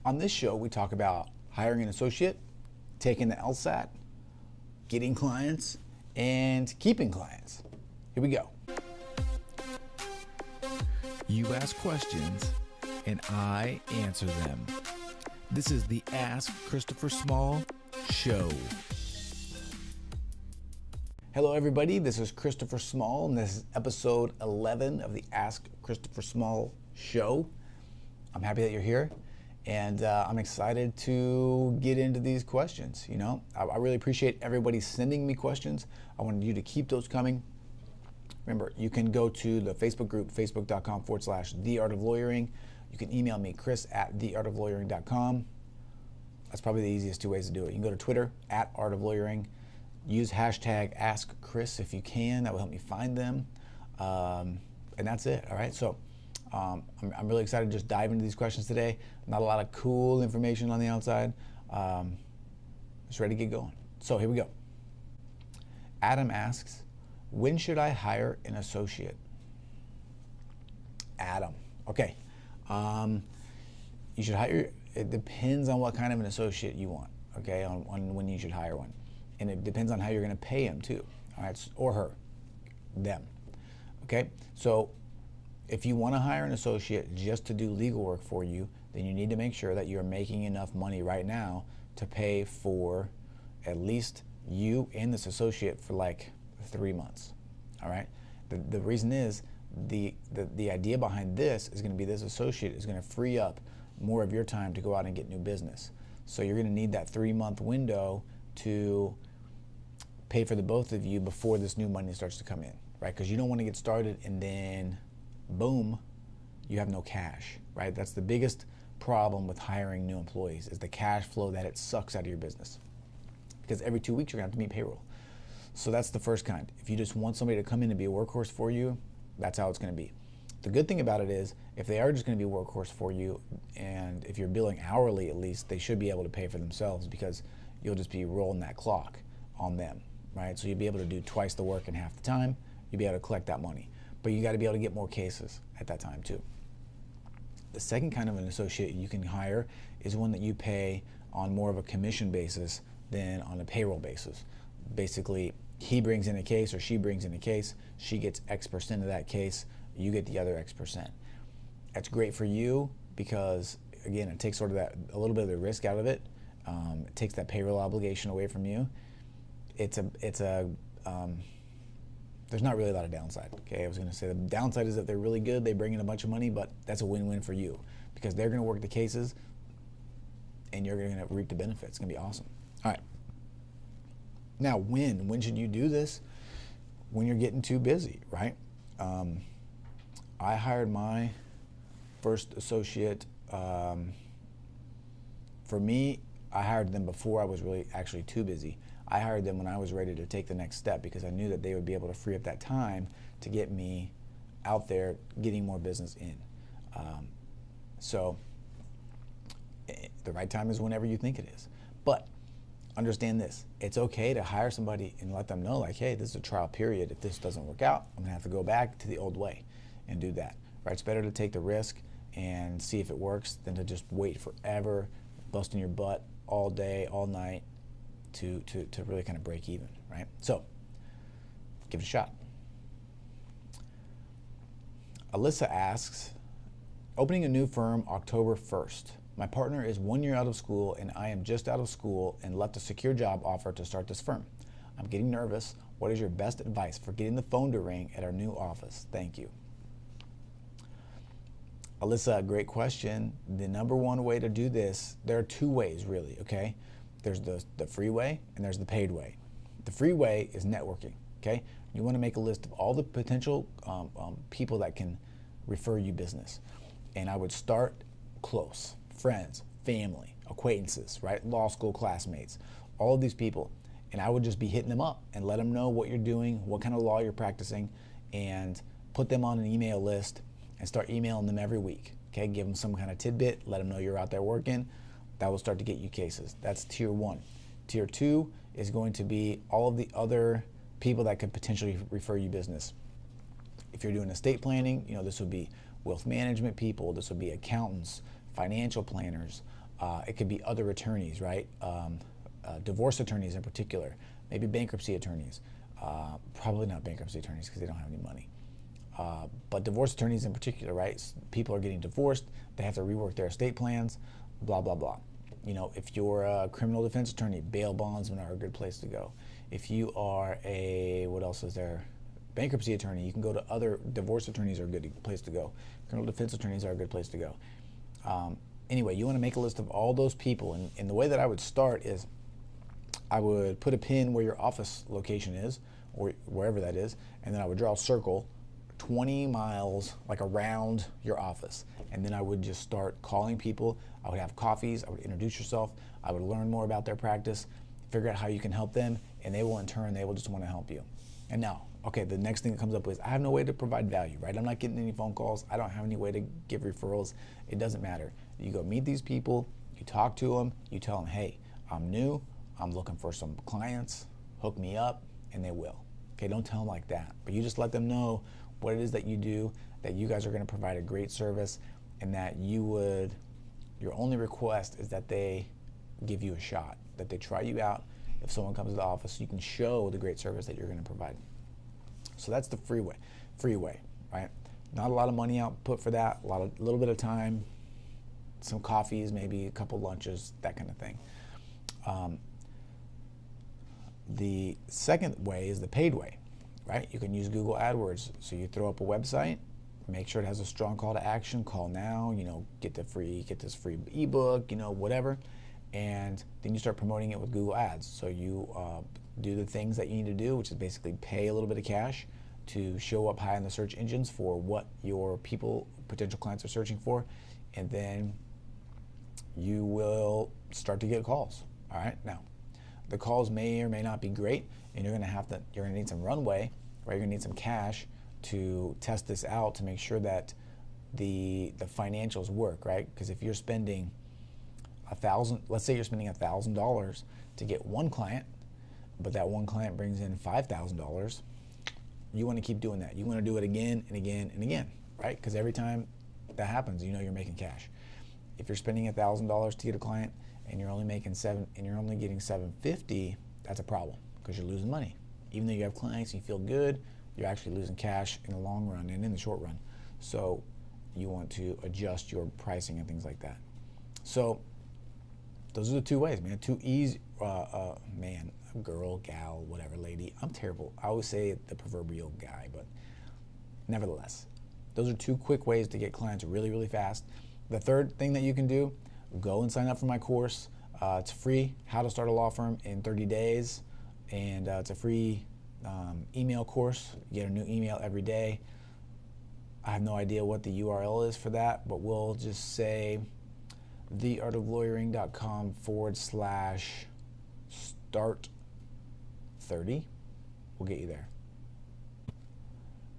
On this show, we talk about hiring an associate, taking the LSAT, getting clients, and keeping clients. Here we go. You ask questions, and I answer them. This is the Ask Christopher Small Show. Hello, everybody. This is Christopher Small, and this is episode 11 of the Ask Christopher Small Show. I'm happy that you're here, and I'm excited to get into these questions. You know, I really appreciate everybody sending me questions. I wanted you to keep those coming. Remember, you can go to the Facebook group, facebook.com/theartoflawyering. You can email me, chris@theartoflawyering.com. That's probably the easiest two ways to do it. You can go to Twitter, @artoflawyering. Use hashtag AskChris if you can. That will help me find them. And that's it, all right? So I'm really excited to just dive into these questions today. Not a lot of cool information on the outside. Just ready to get going. So here we go. Adam asks, when should I hire an associate? Adam, okay. You should hire, it depends on what kind of an associate you want, okay, on when you should hire one. And it depends on how you're gonna pay him too, all right, or her, them, okay? So if you wanna hire an associate just to do legal work for you, then you need to make sure that you're making enough money right now to pay for at least you and this associate for like 3 months, all right? The reason is, the idea behind this is gonna be this associate is gonna free up more of your time to go out and get new business. So you're gonna need that 3-month window to pay for the both of you before this new money starts to come in, right? Because you don't wanna get started and then, boom, you have no cash, right? That's the biggest problem with hiring new employees, is the cash flow that it sucks out of your business. Because every 2 weeks you're gonna have to meet payroll. So that's the first kind. If you just want somebody to come in and be a workhorse for you, that's how it's gonna be. The good thing about it is, if they are just gonna be a workhorse for you, and if you're billing hourly at least, they should be able to pay for themselves, because you'll just be rolling that clock on them, right? So you'll be able to do twice the work in half the time, you'll be able to collect that money. But you gotta be able to get more cases at that time too. The second kind of an associate you can hire is one that you pay on more of a commission basis than on a payroll basis. Basically, he brings in a case or she brings in a case, she gets X% of that case, you get the other X%. That's great for you because, again, it takes sort of that, a little bit of the risk out of it. It takes that payroll obligation away from you. There's not really a lot of downside, okay? I was gonna say the downside is that they're really good, they bring in a bunch of money, but that's a win-win for you because they're gonna work the cases and you're gonna reap the benefits. It's gonna be awesome. All right. Now, when should you do this? When you're getting too busy, right? I hired my first associate. For me, I hired them before I was really actually too busy. I hired them when I was ready to take the next step because I knew that they would be able to free up that time to get me out there getting more business in. So the right time is whenever you think it is. But understand this, it's okay to hire somebody and let them know, like, hey, this is a trial period. If this doesn't work out, I'm gonna have to go back to the old way and do that, right? It's better to take the risk and see if it works than to just wait forever, busting your butt all day, all night to really kind of break even, right? So give it a shot. Alyssa asks, opening a new firm October 1st. My partner is 1 year out of school and I am just out of school and left a secure job offer to start this firm. I'm getting nervous. What is your best advice for getting the phone to ring at our new office? Thank you. Alyssa, great question. The number one way to do this, there are two ways really, okay? There's the free way and there's the paid way. The free way is networking, okay? You wanna make a list of all the potential people that can refer you business. And I would start close, friends, family, acquaintances, right? Law school classmates, all of these people. And I would just be hitting them up and let them know what you're doing, what kind of law you're practicing, and put them on an email list and start emailing them every week, okay? Give them some kind of tidbit, let them know you're out there working. That will start to get you cases. That's tier 1. Tier 2 is going to be all of the other people that could potentially refer you business. If you're doing estate planning, you know, this would be wealth management people, this would be accountants, financial planners, It could be other attorneys, right? Divorce attorneys in particular, maybe bankruptcy attorneys. Probably not bankruptcy attorneys because they don't have any money. But divorce attorneys in particular, right? People are getting divorced, they have to rework their estate plans, blah, blah, blah. You know, if you're a criminal defense attorney, bail bondsmen are a good place to go. If you are a, what else is there? Bankruptcy attorney, you can go to other, divorce attorneys are a good place to go. Criminal defense attorneys are a good place to go. Anyway, you want to make a list of all those people, and the way that I would start is I would put a pin where your office location is, or wherever that is, and then I would draw a circle 20 miles like around your office, and then I would just start calling people. I would have coffees, I would introduce yourself, I would learn more about their practice, figure out how you can help them, and they will in turn, they will just want to help you. And now, okay, the next thing that comes up is I have no way to provide value, right? I'm not getting any phone calls, I don't have any way to give referrals. It doesn't matter. You go meet these people, you talk to them, you tell them, hey, I'm new, I'm looking for some clients, hook me up, and they will. Okay, don't tell them like that, but you just let them know what it is that you do, that you guys are going to provide a great service, and that your only request is that they give you a shot, that they try you out. If someone comes to the office, you can show the great service that you're going to provide. So that's the free way, right? Not a lot of money output for that, a little bit of time, some coffees, maybe a couple lunches, that kind of thing. The second way is the paid way, right? You can use Google AdWords. So you throw up a website, make sure it has a strong call to action, call now, you know, get this free ebook, you know, whatever. And then you start promoting it with Google Ads. So you do the things that you need to do, which is basically pay a little bit of cash to show up high in the search engines for what your potential clients are searching for. And then you will start to get calls. All right. Now, the calls may or may not be great, and you're gonna need some runway, right? You're gonna need some cash to test this out to make sure that the financials work, right? Because if you're spending let's say you're spending $1,000 to get one client, but that one client brings in $5,000, you want to keep doing that. You want to do it again and again and again, right? Because every time that happens, you know you're making cash. If you're spending $1,000 to get a client and you're only getting $750, that's a problem because you're losing money. Even though you have clients and you feel good, you're actually losing cash in the long run and in the short run. So you want to adjust your pricing and things like that. So those are the two ways, man. Too easy, man, girl, gal, whatever, lady. I'm terrible. I always say the proverbial guy, but nevertheless, those are two quick ways to get clients really, really fast. The third thing that you can do, go and sign up for my course. It's free, How to Start a Law Firm in 30 Days. And it's a free email course. You get a new email every day. I have no idea what the URL is for that, but we'll just say theartoflawyering.com/start30. We'll get you there.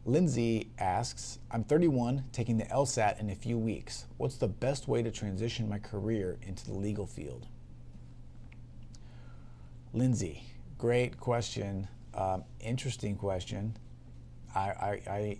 Lindsay asks, I'm 31, taking the LSAT in a few weeks. What's the best way to transition my career into the legal field? Lindsay, great question. Interesting question. I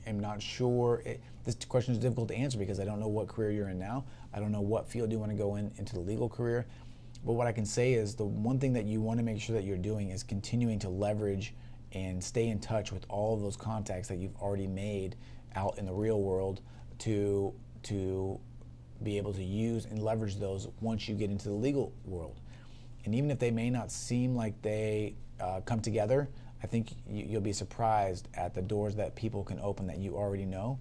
am not sure. This question is difficult to answer because I don't know what career you're in now. I don't know what field you want to go into the legal career. But what I can say is the one thing that you want to make sure that you're doing is continuing to leverage and stay in touch with all of those contacts that you've already made out in the real world to be able to use and leverage those once you get into the legal world. And even if they may not seem like they come together, I think you'll be surprised at the doors that people can open that you already know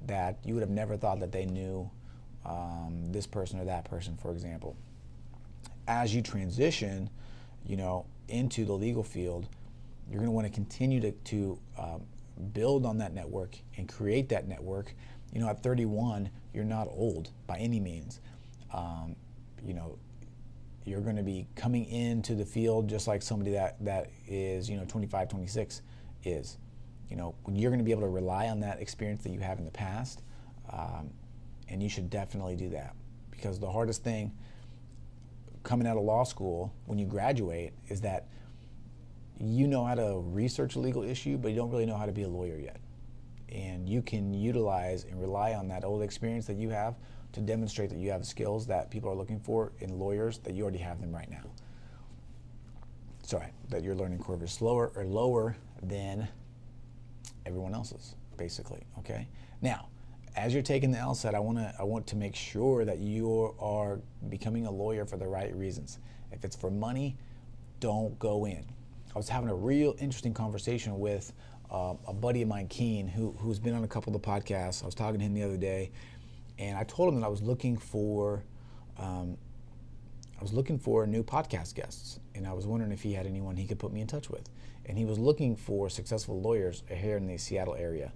that you would have never thought that they knew this person or that person, for example. As you transition, into the legal field, you're going to want to continue to build on that network and create that network. At 31, you're not old by any means. You're going to be coming into the field just like somebody that is 25, 26 is. You're going to be able to rely on that experience that you have in the past, and you should definitely do that, because the hardest thing coming out of law school when you graduate is that you know how to research a legal issue, but you don't really know how to be a lawyer yet. And you can utilize and rely on that old experience that you have to demonstrate that you have skills that people are looking for in lawyers, that you already have them right now. Sorry, that your learning curve is slower or lower than everyone else's, basically, okay? Now, as you're taking the LSAT, I want to make sure that you are becoming a lawyer for the right reasons. If it's for money, don't go in. I was having a real interesting conversation with a buddy of mine, Keen, who's been on a couple of the podcasts. I was talking to him the other day, and I told him that I was looking for new podcast guests, and I was wondering if he had anyone he could put me in touch with. And he was looking for successful lawyers here in the Seattle area,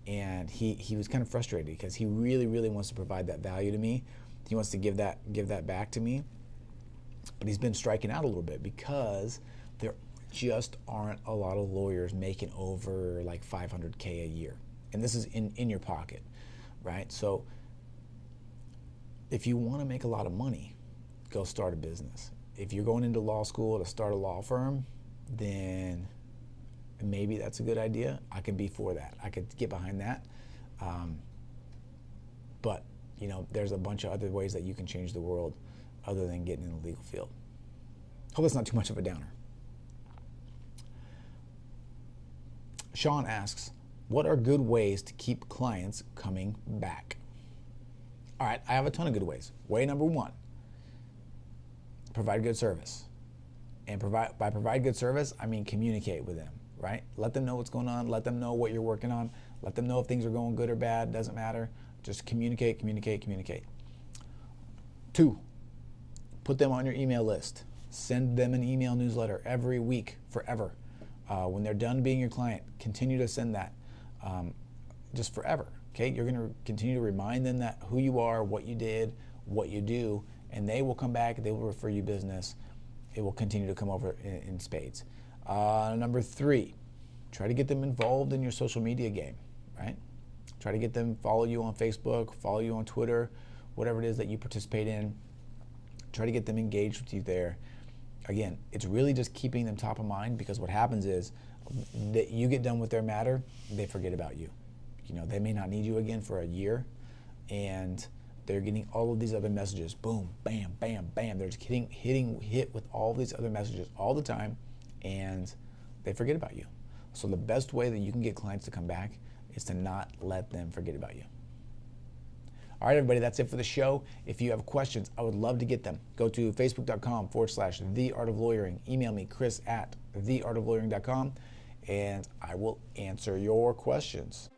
and he was kind of frustrated because he really, really wants to provide that value to me. He wants to give that back to me, but he's been striking out a little bit because there just aren't a lot of lawyers making over like $500K a year, and this is in your pocket, right? So if you want to make a lot of money, go start a business. If you're going into law school to start a law firm, then maybe that's a good idea. I could be for that. I could get behind that. But, there's a bunch of other ways that you can change the world other than getting in the legal field. Hope that's not too much of a downer. Sean asks, what are good ways to keep clients coming back? All right, I have a ton of good ways. Way number one, provide good service. And by provide good service, I mean communicate with them, right? Let them know what's going on. Let them know what you're working on. Let them know if things are going good or bad. Doesn't matter. Just communicate, communicate, communicate. 2, put them on your email list. Send them an email newsletter every week, forever. When they're done being your client, continue to send that just forever. Okay, you're going to continue to remind them that who you are, what you did, what you do, and they will come back. They will refer you business. It will continue to come over in spades. Number 3, try to get them involved in your social media game, right? Try to get them follow you on Facebook, follow you on Twitter, whatever it is that you participate in. Try to get them engaged with you there. Again, it's really just keeping them top of mind, because what happens is that you get done with their matter, they forget about you. They may not need you again for a year, and they're getting all of these other messages. Boom, bam, bam, bam. They're just hit with all these other messages all the time, and they forget about you. So the best way that you can get clients to come back is to not let them forget about you. All right, everybody, that's it for the show. If you have questions, I would love to get them. Go to facebook.com/theartoflawyering. Email me, chris@theartoflawyering.com, and I will answer your questions.